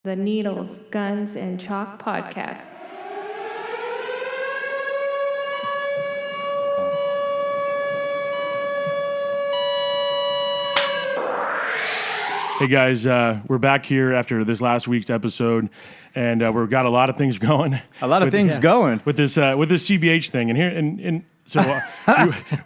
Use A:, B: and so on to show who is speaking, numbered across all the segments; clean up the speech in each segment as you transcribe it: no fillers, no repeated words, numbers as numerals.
A: the Needles, Guns, and Chalk podcast.
B: Hey guys, we're back here after this last week's episode, and we've got a lot of things going.
C: Going
B: with this CBH thing, so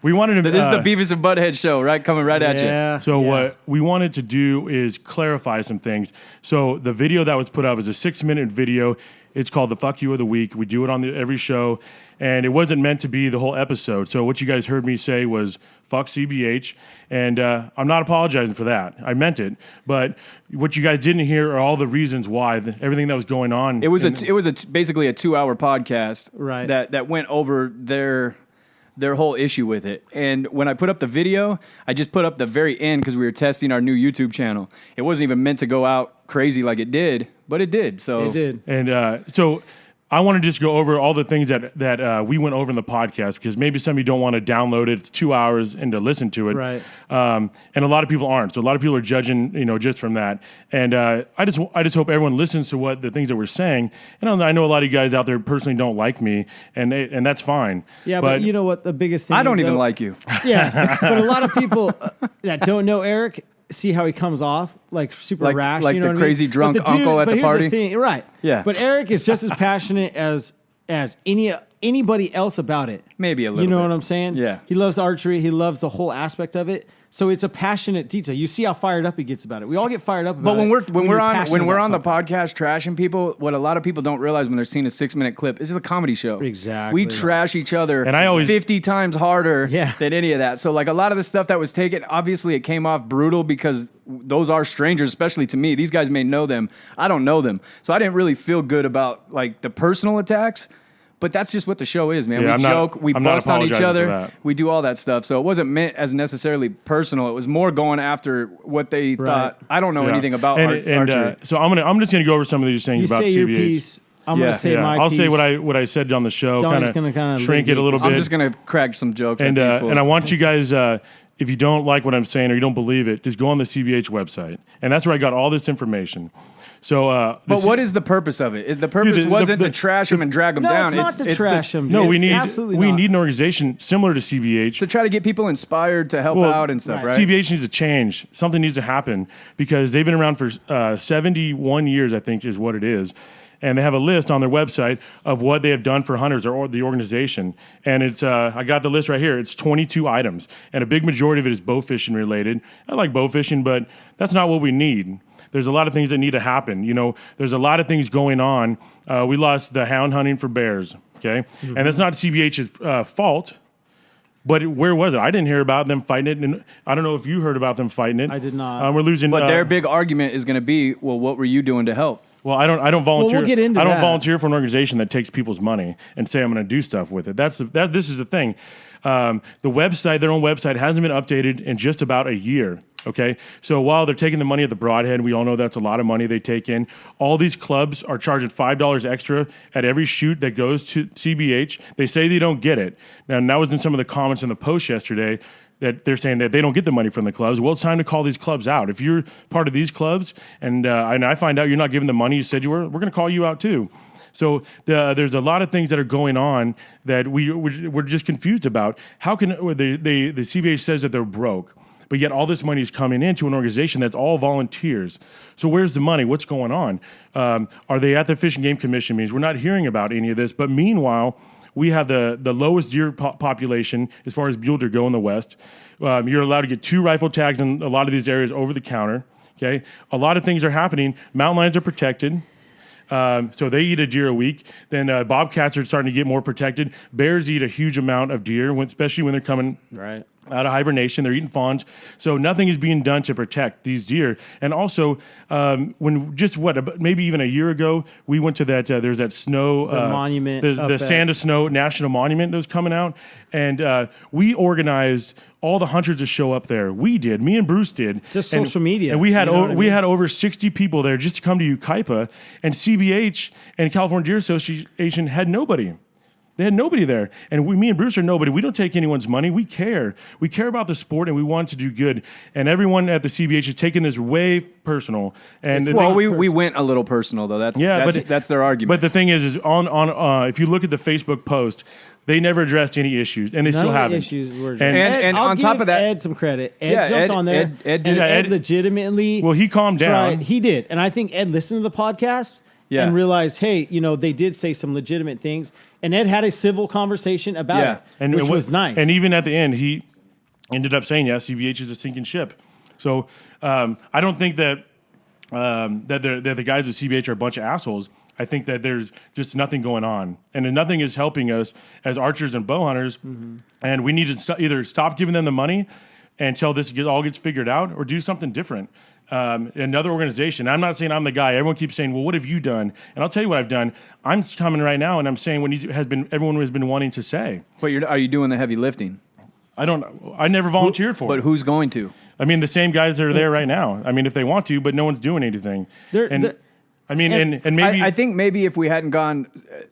B: we wanted to.
C: This is the Beavis and Butthead show, right? Coming right at you.
B: So what we wanted to do is clarify some things. So the video that was put up is a 6-minute video. It's called the Fuck You of the Week. We do it on every show, and it wasn't meant to be the whole episode. So what you guys heard me say was fuck CBH, and I'm not apologizing for that. I meant it, but what you guys didn't hear are all the reasons why, everything that was going on.
C: It was basically a 2-hour podcast,
D: right?
C: That went over their whole issue with it. And when I put up the video, I just put up the very end because we were testing our new YouTube channel. It wasn't even meant to go out crazy like it did, but it did. So
D: it did.
B: And so I want to just go over all the things that we went over in the podcast, because maybe some of you don't want to download it. It's 2 hours and to listen to it.
D: Right.
B: And a lot of people aren't. So a lot of people are judging, just from that. And I just hope everyone listens to what the things that we're saying. And I know a lot of you guys out there personally don't like me, and that's fine.
D: Yeah, but you know what the biggest thing
C: I don't
D: is,
C: even
D: though?
C: like you.
D: Yeah, but a lot of people that don't know Eric see how he comes off, like super rash.
C: Like
D: you know
C: the
D: what
C: crazy
D: I mean?
C: drunk uncle at the
D: here's
C: party?
D: Thing, right.
C: Yeah.
D: But Eric is just as passionate as anybody else about it.
C: Maybe a little
D: You know
C: bit.
D: what I'm saying?
C: Yeah.
D: He loves archery. He loves the whole aspect of it. So it's a passionate detail. You see how fired up he gets about it. We all get fired up about
C: But
D: it.
C: when we're on the
D: podcast
C: podcast trashing people, what a lot of people don't realize when they're seeing a 6-minute clip is it's a comedy show.
D: Exactly.
C: We trash each other
B: And I always
C: 50 times harder
D: Yeah.
C: than any of that. So like a lot of the stuff that was taken, obviously it came off brutal because those are strangers, especially to me. These guys may know them. I don't know them. So I didn't really feel good about like the personal attacks. But that's just what the show is, man.
B: Yeah,
C: We joke, we
B: I'm not
C: bust on each
B: apologizing for
C: other,
B: that.
C: we do all that stuff. So it wasn't meant as necessarily personal. It was more going after what they thought. I don't know anything about archery.
B: So I'm just going to go over some of these things
D: You
B: about
D: say
B: CBH.
D: your piece. I'm going to say my
B: I'll
D: piece.
B: say what I said on the show.
D: Donnie's
B: Kind
D: gonna
B: of shrink it a little bit.
C: I'm just going to crack some jokes.
B: And
C: at these fools.
B: I want you guys, if you don't like what I'm saying or you don't believe it, just go on the CBH website, and that's where I got all this information. So,
C: but what is the purpose of it? The purpose wasn't to trash them and drag them down.
D: It's not to trash them.
B: No, we
D: absolutely
B: need
D: not.
B: an organization similar to CBH
C: to try to get people inspired to help out and stuff, right?
B: CBH needs to change. Something needs to happen because they've been around for 71 years, I think, is what it is. And they have a list on their website of what they have done for hunters or the organization. And it's I got the list right here. It's 22 items. And a big majority of it is bow fishing related. I like bow fishing, but that's not what we need. There's a lot of things that need to happen. There's a lot of things going on. We lost the hound hunting for bears, okay? Mm-hmm. And that's not CBH's fault. But where was it? I didn't hear about them fighting it, and I don't know if you heard about them fighting it.
D: I did not.
B: We're losing.
C: But their big argument is going to be, well, what were you doing to help?
B: Well, I don't volunteer.
D: Well, we'll get into
B: I don't
D: that.
B: volunteer for an organization that takes people's money and say I'm going to do stuff with it. This is the thing. The website, their own website, hasn't been updated in just about a year. Okay, so while they're taking the money at the Broadhead, we all know that's a lot of money they take in. All these clubs are charging $5 extra at every shoot that goes to CBH. They say they don't get it. Now, that was in some of the comments in the post yesterday that they're saying that they don't get the money from the clubs. Well, it's time to call these clubs out. If you're part of these clubs and I find out you're not giving the money you said you were, we're going to call you out too. So there's a lot of things that are going on that we're just confused about. How can the CBH says that they're broke, but yet all this money is coming into an organization that's all volunteers. So where's the money? What's going on? Are they at the Fish and Game Commission meetings? We're not hearing about any of this. But meanwhile, we have the lowest deer population as far as mule deer go in the West. You're allowed to get 2 rifle tags in a lot of these areas over the counter. Okay, a lot of things are happening. Mountain lions are protected. So they eat a deer a week. Then bobcats are starting to get more protected. Bears eat a huge amount of deer, especially when they're coming out of hibernation. They're eating fawns. So nothing is being done to protect these deer. And also, maybe even a year ago, we went to that, there's that snow.
D: The monument.
B: The Sand of Snow National Monument that was coming out. And we organized all the hunters to show up there. We did. Me and Bruce did.
D: Just social media.
B: And we had had over 60 people there just to come to Ukaipa. And CBH and California Deer Association had nobody. They had nobody there. And me and Bruce are nobody. We don't take anyone's money. We care. We care about the sport, and we want to do good. And everyone at the CBH is taking this way personal. And
C: we went a little personal, though. That's their argument.
B: But the thing is on if you look at the Facebook post, they never addressed any issues, and they still haven't.
D: Issues were
C: and
D: I'll
C: on top
D: give
C: of that,
D: Ed some credit. Ed jumped on there. Ed legitimately.
B: Well, he calmed down.
D: He did, and I think Ed listened to the podcast and realized, hey, they did say some legitimate things, and Ed had a civil conversation about it, which was nice.
B: And even at the end, he ended up saying, "Yes, CBH is a sinking ship." So I don't think that that the guys at CBH are a bunch of assholes. I think that there's just nothing going on, and nothing is helping us as archers and bow hunters. Mm-hmm. And we need to either stop giving them the money until this all gets figured out, or do something different. Another organization. I'm not saying I'm the guy. Everyone keeps saying, "Well, what have you done?" And I'll tell you what I've done. I'm coming right now, and I'm saying what everyone has been wanting to say.
C: But are you doing the heavy lifting?
B: I never volunteered for it.
C: But who's going to?
B: I mean, the same guys that are there right now. I mean, if they want to, but no one's doing anything. Maybe
C: I think maybe if we hadn't gone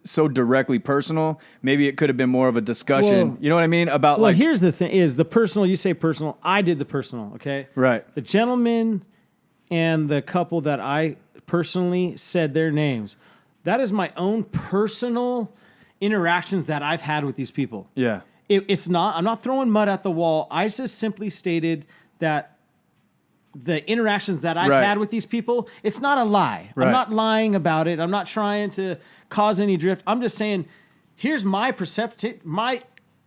C: so directly personal, maybe it could have been more of a discussion. You know what I mean? About
D: here's the thing: is the personal. You say personal. I did the personal. Okay,
C: right.
D: The gentleman and the couple that I personally said their names. That is my own personal interactions that I've had with these people.
C: Yeah,
D: it's not. I'm not throwing mud at the wall. I just simply stated that. The interactions that I've had with these people, it's not a lie. Right. I'm not lying about it. I'm not trying to cause any drift. I'm just saying, here's my perception.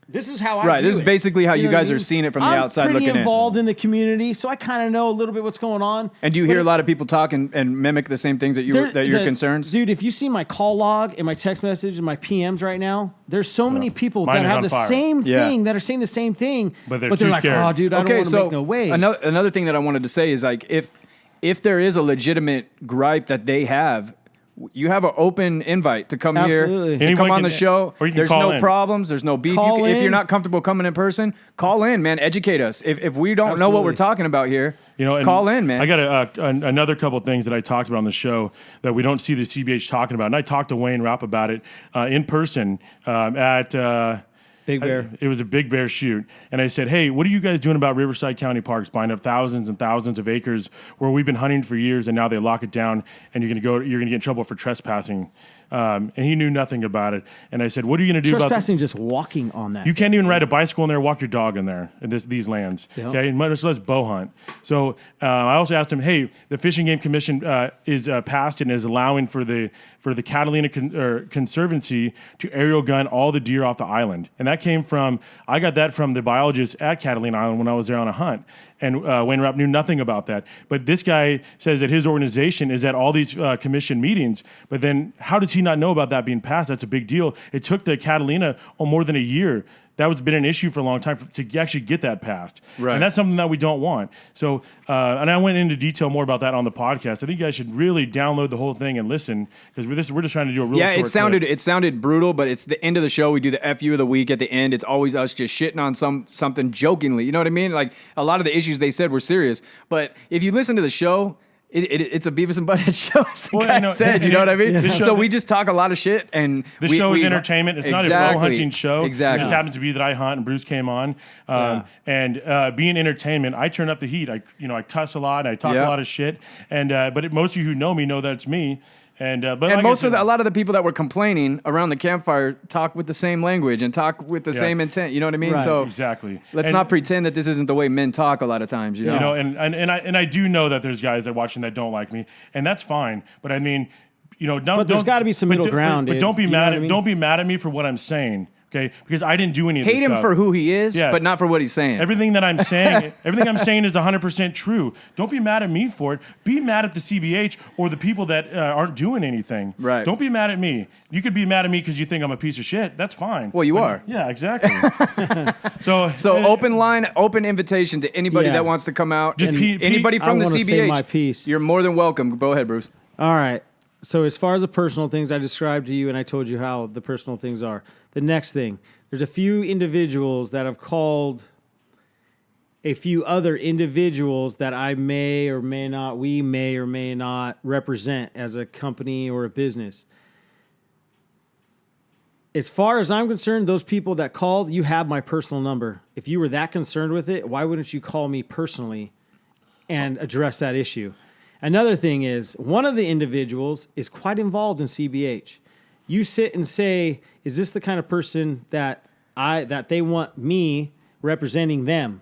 D: This is how I
C: Right.
D: do
C: This is
D: it.
C: basically how you guys are seeing it from the outside looking in.
D: I'm pretty involved in the community, so I kind of know a little bit what's going on.
C: And do you hear a lot of people talk and mimic the same things that your concerns?
D: Dude, if you see my call log and my text message and my PMs right now, there's so many people that have the same thing, that are saying the same thing,
B: but they're
D: like,
B: scared.
D: "Oh, dude, I don't want to make no waves."
C: Another thing that I wanted to say is like if there is a legitimate gripe that they have, you have an open invite to come here, to come on the show. There's no problems. There's no beef. If you're not comfortable coming in person, call in, man. Educate us. If we don't know what we're talking about here, call in, man.
B: I got another couple of things that I talked about on the show that we don't see the CBH talking about. And I talked to Wayne Rapp about it in person at...
D: Big Bear.
B: It was a Big Bear shoot. And I said, hey, what are you guys doing about Riverside County parks, buying up thousands and thousands of acres where we've been hunting for years, and now they lock it down, and you're going to get in trouble for trespassing. And he knew nothing about it. And I said, what are you going to do about
D: trespassing? Just walking on that.
B: You can't even ride a bicycle in there, walk your dog in there, in these lands. Yep. Okay, much less bow hunt. So I also asked him, hey, the Fish and Game Commission is passed and is allowing for the Catalina Conservancy to aerial gun all the deer off the island. And that came from, I got that from the biologist at Catalina Island when I was there on a hunt. And Wayne Rapp knew nothing about that. But this guy says that his organization is at all these commission meetings. But then how does he not know about that being passed? That's a big deal. It took the Catalina more than a year. That was been an issue for a long time to actually get that passed. Right. And that's something that we don't want. So, and I went into detail more about that on the podcast. I think you guys should really download the whole thing and listen, because we're just trying to do a real short clip.
C: It sounded brutal, but it's the end of the show. We do the FU of the week at the end. It's always us just shitting on something jokingly. You know what I mean? Like a lot of the issues they said were serious. But if you listen to the show, it's a Beavis and Butthead show, as the guy said. You know what I mean? So we just talk a lot of shit, and
B: the show is entertainment. It's not a bow hunting show.
C: Exactly.
B: It just happens to be that I hunt and Bruce came on, and being entertainment, I turn up the heat. I cuss a lot. I talk a lot of shit, and but most of you who know me know that it's me. And a
C: lot of the people that were complaining around the campfire talk with the same language and talk with the same intent. You know what I mean?
D: Right.
C: So
B: exactly.
C: Let's not pretend that this isn't the way men talk a lot of times. You know?
B: And I do know that there's guys that are watching that don't like me, and that's fine. But I mean,
D: but there's got to be some middle ground.
B: But don't be mad. Don't be mad at me for what I'm saying. Okay, because I didn't do any of this
C: stuff. Hate him for who he is, but not for what he's saying.
B: Everything that I'm saying, is 100% true. Don't be mad at me for it. Be mad at the CBH or the people that aren't doing anything.
C: Right.
B: Don't be mad at me. You could be mad at me because you think I'm a piece of shit. That's fine.
C: Well, you are.
B: Yeah, exactly. So
C: open invitation to anybody that wants to come out.
B: Just
C: anybody from the CBH.
D: Say my piece.
C: You're more than welcome. Go ahead, Bruce.
D: All right. So as far as the personal things, I described to you, and I told you how the personal things are. The next thing, there's a few individuals that have called a few other individuals that we may or may not represent as a company or a business. as far as I'm concerned, those people that called, you have my personal number. If you were that concerned with it, why wouldn't you call me personally and address that issue? Another thing is, one of the individuals is quite involved in CBH. You sit and say, is this the kind of person that they want me representing them?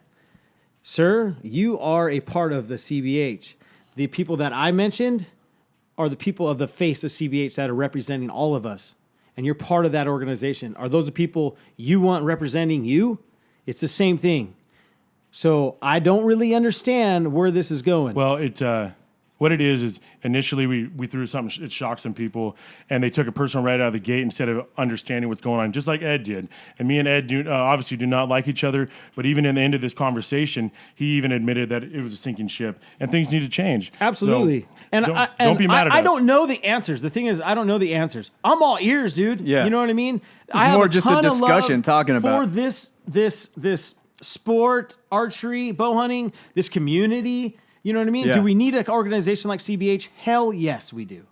D: Sir, you are a part of the CBH. The people that I mentioned are the people of the face of CBH that are representing all of us. And you're part of that organization. Are those the people you want representing you? It's the same thing. So I don't really understand where this is going.
B: Well, what it is initially we threw something, it shocked some people, and they took it personal right out of the gate instead of understanding what's going on, just like Ed did. And me and Ed obviously do not like each other, but even in the end of this conversation, he even admitted that it was a sinking ship and things need to change.
D: Absolutely.
B: So don't be mad at us.
D: I don't know the answers. The thing is, I don't know the answers. I'm all ears, dude.
C: Yeah.
D: You know what I mean?
C: I have more just a discussion talking about
D: for this sport, archery, bow hunting, this community. You know what I mean?
C: Yeah.
D: Do we need an organization like CBH? Hell yes, we do.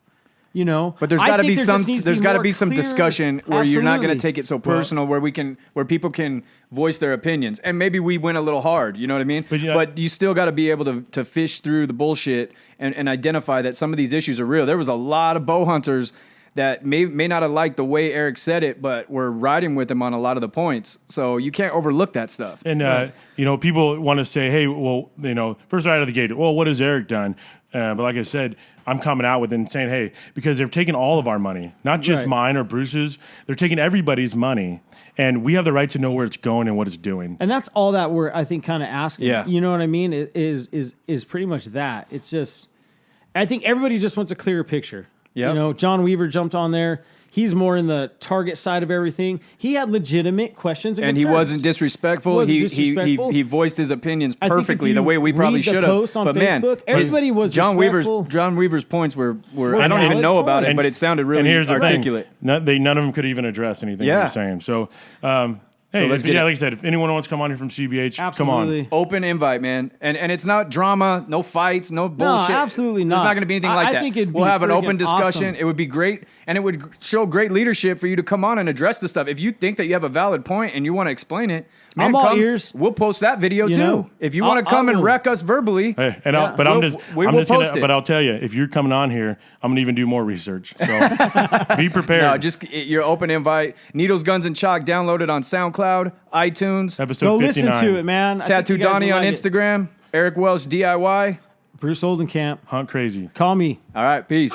D: You know,
C: but there's got to be some discussion where you're not going to take it so personal, where people can voice their opinions, and maybe we went a little hard. You know what I mean? But you still got to be able to fish through the bullshit and identify that some of these issues are real. There was a lot of bow hunters that may not have liked the way Eric said it, but we're riding with him on a lot of the points. So you can't overlook that stuff.
B: And, people want to say, hey, well, first right out of the gate, well, what has Eric done? But like I said, I'm coming out with it and saying, hey, because they're taking all of our money, not just mine or Bruce's. They're taking everybody's money, and we have the right to know where it's going and what it's doing.
D: And that's all that we're, I think, kind of asking.
C: Yeah.
D: You know what I mean? It is pretty much that. It's just, I think everybody just wants a clearer picture.
C: Yep.
D: John Weaver jumped on there. He's more in the target side of everything. He had legitimate questions and
C: he
D: concerns.
C: wasn't disrespectful. He voiced his opinions perfectly the way we probably should have.
D: Post on Facebook, everybody was
C: John
D: respectful.
C: Weaver's points were I don't even know about it, but it sounded really articulate.
B: None of them could even address anything he was saying. So. Hey, like I said, if anyone wants to come on here from CBH,
D: absolutely.
B: Come on.
C: Open invite, man. And it's not drama, no fights, no bullshit.
D: No, absolutely not.
C: There's not going to be anything like that.
D: I think it'd be
C: we'll have an open discussion.
D: Awesome.
C: It would be great, and it would show great leadership for you to come on and address the stuff. If you think that you have a valid point and you want to explain it, man,
D: I'm all ears.
C: We'll post that video too. If you want to come and wreck us verbally,
B: hey, but I'll tell you, if you're coming on here, I'm gonna even do more research. So be prepared.
C: No, just your open invite. Needles, Guns, and Chalk downloaded on SoundCloud, iTunes.
B: Episode
D: Go
B: 59.
D: listen to it, man.
C: Tattoo Donnie on Instagram. Eric Welsh DIY.
D: Bruce Oldenkamp.
B: Hunt Crazy.
D: Call me.
C: All right, peace.